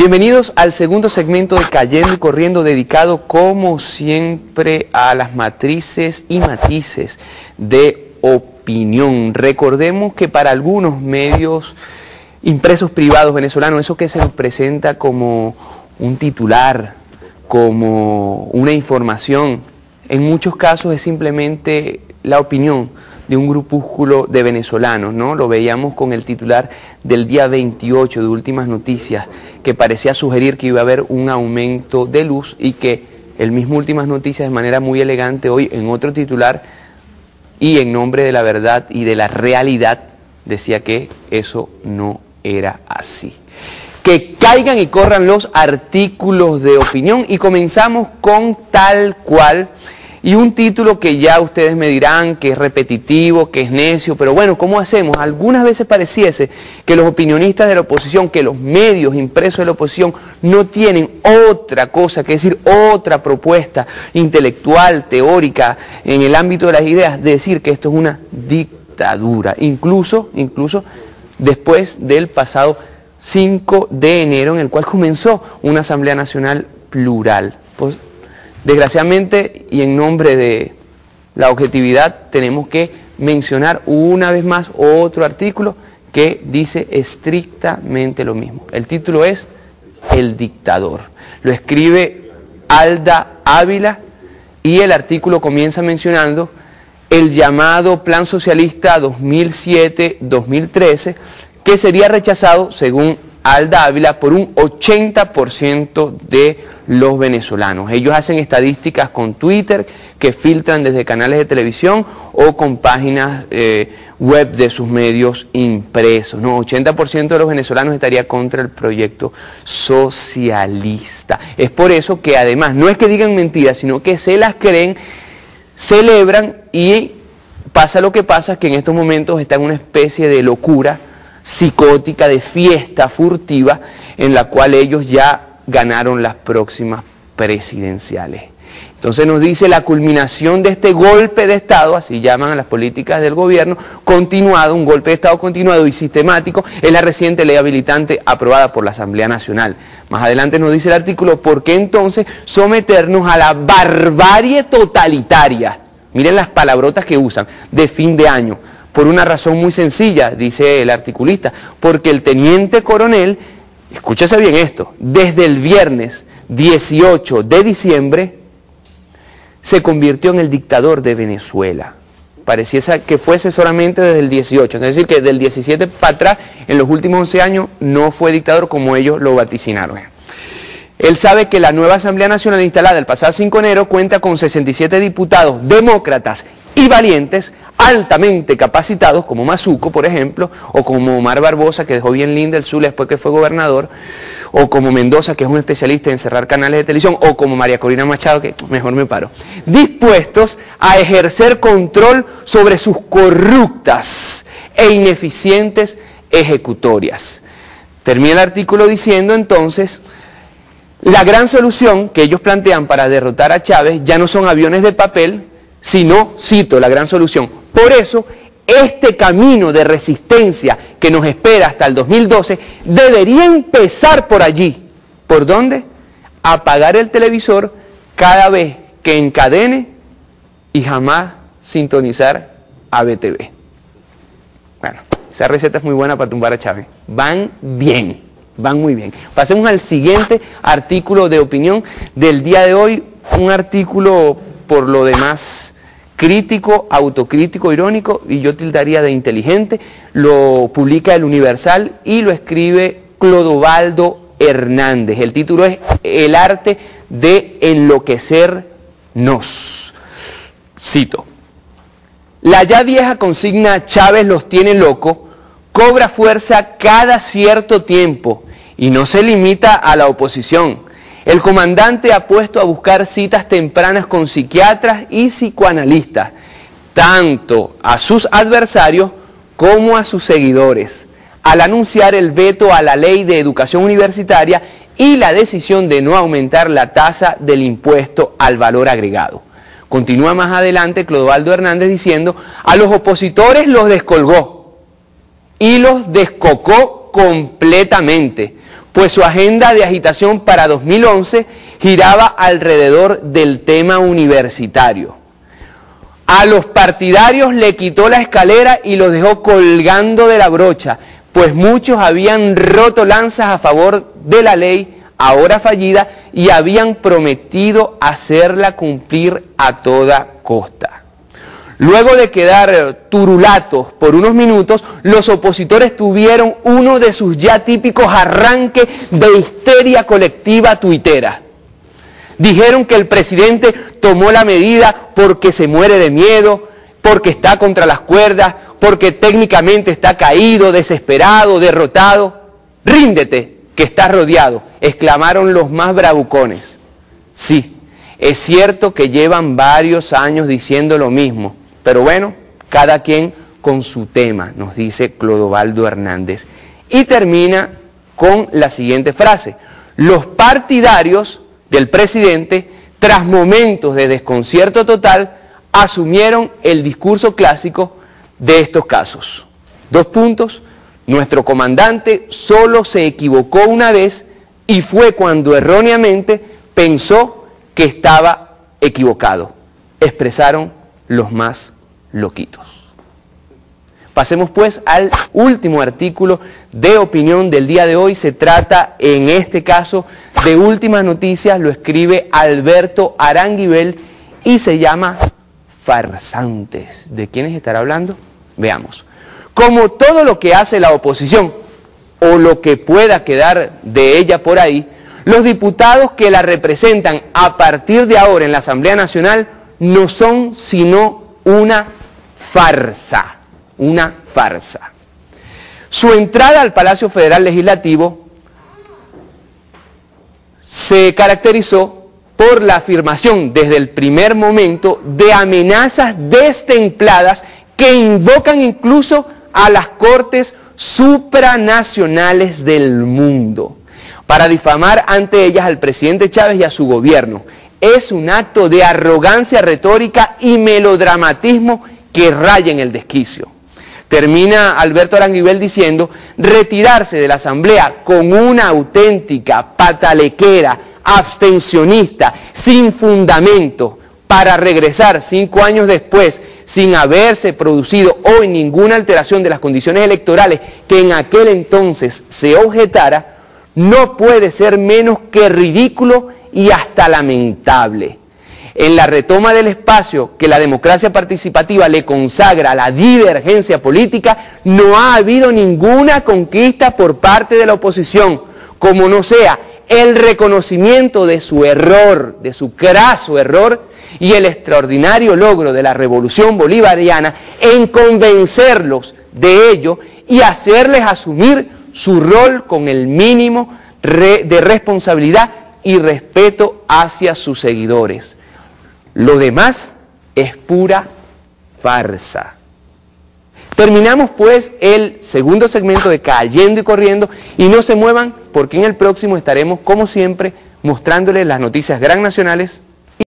Bienvenidos al segundo segmento de Cayendo y Corriendo, dedicado como siempre a las matrices y matices de opinión. Recordemos que para algunos medios impresos privados venezolanos, eso que se nos presenta como un titular, como una información, en muchos casos es simplemente la opinión de un grupúsculo de venezolanos, ¿no? Lo veíamos con el titular del día 28 de Últimas Noticias, que parecía sugerir que iba a haber un aumento de luz y que el mismo Últimas Noticias, de manera muy elegante, hoy en otro titular y en nombre de la verdad y de la realidad, decía que eso no era así. Que caigan y corran los artículos de opinión y comenzamos con Tal Cual. Y un título que ya ustedes me dirán que es repetitivo, que es necio, pero bueno, ¿cómo hacemos? Algunas veces pareciese que los opinionistas de la oposición, que los medios impresos de la oposición no tienen otra cosa que decir, otra propuesta intelectual, teórica, en el ámbito de las ideas, de decir que esto es una dictadura, incluso después del pasado 5 de enero, en el cual comenzó una Asamblea Nacional plural. Pues, desgraciadamente, y en nombre de la objetividad, tenemos que mencionar una vez más otro artículo que dice estrictamente lo mismo. El título es El Dictador. Lo escribe Alda Ávila y el artículo comienza mencionando el llamado Plan Socialista 2007-2013, que sería rechazado, según Alda Ávila, por un 80% de los venezolanos. Ellos hacen estadísticas con Twitter que filtran desde canales de televisión o con páginas web de sus medios impresos, ¿no? 80% de los venezolanos estaría contra el proyecto socialista. Es por eso que además, no es que digan mentiras, sino que se las creen, celebran y pasa lo que pasa, que en estos momentos está en una especie de locura psicótica, de fiesta furtiva, en la cual ellos ya ganaron las próximas presidenciales. Entonces nos dice la culminación de este golpe de Estado, así llaman a las políticas del gobierno, continuado, un golpe de Estado continuado y sistemático, es la reciente ley habilitante aprobada por la Asamblea Nacional. Más adelante nos dice el artículo, ¿por qué entonces someternos a la barbarie totalitaria? Miren las palabrotas que usan, de fin de año. Por una razón muy sencilla, dice el articulista, porque el teniente coronel, escúchese bien esto, desde el viernes 18 de diciembre se convirtió en el dictador de Venezuela. Pareciese que fuese solamente desde el 18, es decir, que del 17 para atrás, en los últimos 11 años, no fue dictador como ellos lo vaticinaron. Él sabe que la nueva Asamblea Nacional instalada el pasado 5 de enero cuenta con 67 diputados demócratas y valientes, altamente capacitados, como Mazuco, por ejemplo, o como Omar Barbosa, que dejó bien linda el Zulia después que fue gobernador, o como Mendoza, que es un especialista en cerrar canales de televisión, o como María Corina Machado, que mejor me paro, dispuestos a ejercer control sobre sus corruptas e ineficientes ejecutorias. Termina el artículo diciendo entonces, la gran solución que ellos plantean para derrotar a Chávez ya no son aviones de papel, sino, cito, la gran solución. Por eso, este camino de resistencia que nos espera hasta el 2012 debería empezar por allí. ¿Por dónde? Apagar el televisor cada vez que encadene y jamás sintonizar a BTV. Bueno, esa receta es muy buena para tumbar a Chávez. Van bien, van muy bien. Pasemos al siguiente artículo de opinión del día de hoy, un artículo por lo demás crítico, autocrítico, irónico, y yo tildaría de inteligente. Lo publica El Universal y lo escribe Clodovaldo Hernández. El título es El arte de enloquecernos. Cito: la ya vieja consigna Chávez los tiene locos cobra fuerza cada cierto tiempo y no se limita a la oposición. El comandante ha puesto a buscar citas tempranas con psiquiatras y psicoanalistas, tanto a sus adversarios como a sus seguidores, al anunciar el veto a la ley de educación universitaria y la decisión de no aumentar la tasa del impuesto al valor agregado. Continúa más adelante Clodovaldo Hernández diciendo, a los opositores los descolgó y los descocó completamente. pues su agenda de agitación para 2011 giraba alrededor del tema universitario. A los partidarios le quitó la escalera y los dejó colgando de la brocha, pues muchos habían roto lanzas a favor de la ley, ahora fallida, y habían prometido hacerla cumplir a toda costa. Luego de quedar turulatos por unos minutos, los opositores tuvieron uno de sus ya típicos arranques de histeria colectiva tuitera. Dijeron que el presidente tomó la medida porque se muere de miedo, porque está contra las cuerdas, porque técnicamente está caído, desesperado, derrotado. ¡Ríndete, que estás rodeado!, exclamaron los más bravucones. Sí, es cierto que llevan varios años diciendo lo mismo, pero bueno, cada quien con su tema, nos dice Clodovaldo Hernández. Y termina con la siguiente frase: los partidarios del presidente, tras momentos de desconcierto total, asumieron el discurso clásico de estos casos. 2 puntos, nuestro comandante solo se equivocó una vez y fue cuando erróneamente pensó que estaba equivocado, expresaron los más loquitos. Pasemos pues al último artículo de opinión del día de hoy. Se trata en este caso de Últimas Noticias, lo escribe Alberto Aranguibel y se llama Farsantes. ¿De quiénes estará hablando? Veamos. Como todo lo que hace la oposición, o lo que pueda quedar de ella por ahí, los diputados que la representan a partir de ahora en la Asamblea Nacional no son sino una farsa, una farsa. Su entrada al Palacio Federal Legislativo se caracterizó por la afirmación desde el primer momento de amenazas destempladas que invocan incluso a las cortes supranacionales del mundo para difamar ante ellas al presidente Chávez y a su gobierno. Es un acto de arrogancia retórica y melodramatismo que raya en el desquicio. Termina Alberto Aranguibel diciendo: retirarse de la Asamblea con una auténtica patalequera, abstencionista, sin fundamento, para regresar 5 años después, sin haberse producido hoy ninguna alteración de las condiciones electorales que en aquel entonces se objetara, no puede ser menos que ridículo y hasta lamentable. En la retoma del espacio que la democracia participativa le consagra a la divergencia política, no ha habido ninguna conquista por parte de la oposición, como no sea el reconocimiento de su error, de su craso error, y el extraordinario logro de la revolución bolivariana en convencerlos de ello y hacerles asumir su rol con el mínimo de responsabilidad y respeto hacia sus seguidores. Lo demás es pura farsa. Terminamos pues el segundo segmento de Cayendo y Corriendo, y no se muevan porque en el próximo estaremos como siempre mostrándoles las noticias gran nacionales